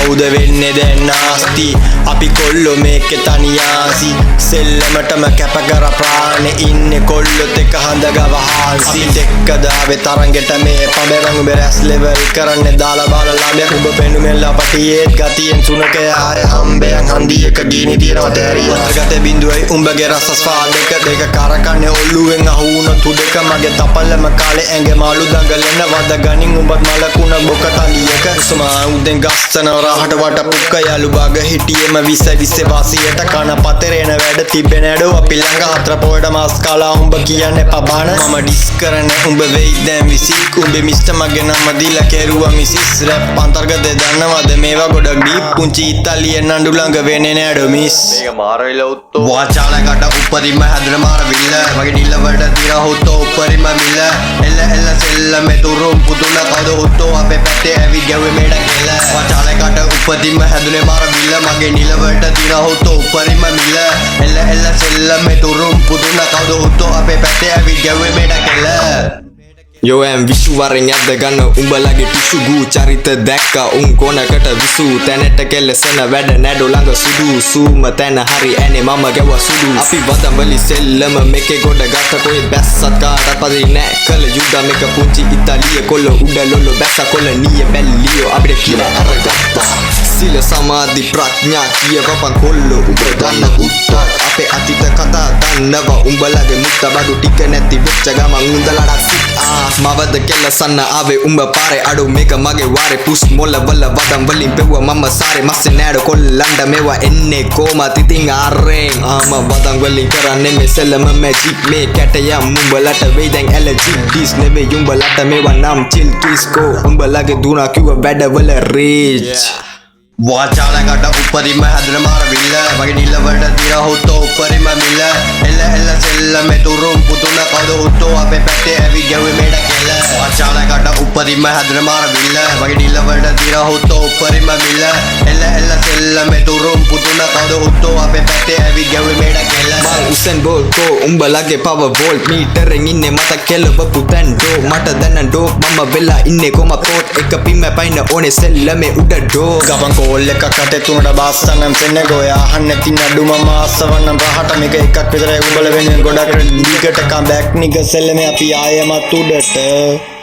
කවුද වෙන්නේ දැන් නාස්ති අපි කොල්ලෝ මේකේ තනියාසි සෙල්ලමටම කැප කර ප්‍රාණේ ඉන්නේ කොල්ලොත් එක හඳ ගවහන්සි දෙක්කද ආවේ තරංගෙට මේ පබරන් බෙරස් ලෙවල් කරන්නේ දාලා බාලා ළමයා උඹ පෙනුමෙල්ල අපටියේත් ගතියෙන් සුනකය ආය හම්බයන් හන්දියක ගිනි තියනවා තෑරිය අතගත බින්දුවයි උඹගේ රස ස්වාද දෙක කරකන්නේ ඔල්ලුවෙන් අහුුණොත් උඩක මගේ තපලම කාලේ ඇඟ මාළු දඟලන වද ගනින් උඹත් මලකුණ බොක තලියක සමා උදෙන් ගස්සන රහට වට පුක්ක යලු බග හිටියෙම 20 වාසියට කන පතරේන වැඩ තිබෙන ඇඩෝ අපි ළඟ හතර පොඩ මාස් කාලා උඹ කියන්නේ පබාන මම ඩිස් කරන්නේ උඹ වෙයි දැන් විසික් උඹේ මිස්ටර් මගේ නම දීලා කෙරුවා මිසිස් රැප් අන්තර්ගත දන්නවද මේවා ගොඩක් ඩීප් පුංචි ඉතාලියන් නඩු ළඟ වෙන්නේ නෑඩෝ මිස් මේක මාරවිල උත්තෝ වාචාලකට උපරිම හැදෙන මාර විල්ල වගේ නිලවඩ තිර හොත්තෝ උපරිම මිල එල්ල සෙල්ල මෙතුරුම් පුදුන කවද උත්තෝ අපේ පැත්තේ ඇවි ගැව්වේ මේඩ කෙල වාචාලකට උපරිම හැදුනේ මාර විල්ල මගේ නිලවඩ තිර හොත්තෝ උපරිම මිල එල්ල සෙල්ල මෙතුරුම් පුදුන කවද උත්තෝ අපේ පැත්තේ ඇවි ගැව්වේ මේඩ කෙල Yo em visu වරෙන් යද්ද ගන්න උඹලගේ ටිෂු ගූ චරිත දැක්කා උන් කොනකට විසු තැනට කෙලසන වැඩ නැඩෝ ළඟ සුදු සූම තැන හරි ඇනේ මම ගැව සුදු අපි වදම්වලි සෙල්ලම මේකේ ගොඩ ගත්ත කොයි බැස්සත් කාටත් පදි නෑ කල යුද්ධ මේක පුංචි ඉතාලිය කොල්ල උඩ ලොල්ල බැස්ස කොල්ල නිය බැල්ලියෝ අපිට කියලා අරගත්තා සිල සමාධි ප්‍රඥා කියවපන් කොල්ල උඹ දන්න උත්තර අපේ අතීත කතා දන්නවා උඹලගේ මුත්ත බඩු ටික නැති වෙච්ච ගමන් උන්දලට සිත් මවද කෙලසන්න ආවේ උඹ පාරේ අඩු මේක මගේ වාරේ පුස් මොල වල වදම් වලින් පෙව්වා මම සාරේ මස්සේ නෑඩ කොල්ලන්ඩ මේවා එන්නේ කොමත් ඉතින් ආරෙන් ආම වදම් වලින් කරන්නේ මේ සෙල්ලම මැජික් මේ කැටයම් උඹලට වෙයි දැන් ඇලර්ජික් ඩිස් නෙවෙයි උඹලට මේවා නම් චිල් ට්විස්කෝ උඹලගේ දුනා කිව්ව වැඩවල රීච් වාචාලකට උපරිම හැදෙන මාර විල්ල වගේ නිලවඩ තිර හොත්තෝ උපරිම මිල එල්ල සෙල්ල මෙතුරුම් පුදුන කවද උත්තෝ අපේ පැත්තේ ඇවි ගැව්වේ මේඩ කෙල වාචාලකට උපරිම හැදෙන මාර විල්ල වගේ නිලවඩ තිර හොත්තෝ උපරිම මිල එල්ල සෙල්ල මෙතුරුම් පුදුන කවද උත්තෝ අපේ පැත්තේ ඇවි ගැව්වේ මේඩ කෙල මං උසෙන් බෝල්ට් කෝ උඹලගේ පවර් වෝල්ට් මීටරෙන් ඉන්නේ මත කෙලවපු තැන් ඩෝ මට දැන ඩෝ මම වෙලා ඉන්නේ කොම පෝට් එක පිම්ම පයින්න ඕනේ සෙල්ලමේ උඩ ඩෝ ගබන් කෝල් එකක් අතේ තුනට බාස්සනම් සෙන්නේ ගෝය අහන්න තින් අඩු මම ආසවන්නම් රහට මේක එකක් විතරයි උඹල වෙනුවෙන් ගොඩක් දීකට කම්බැක් නික සෙල්ලමේ අපි ආයෙමත් උඩට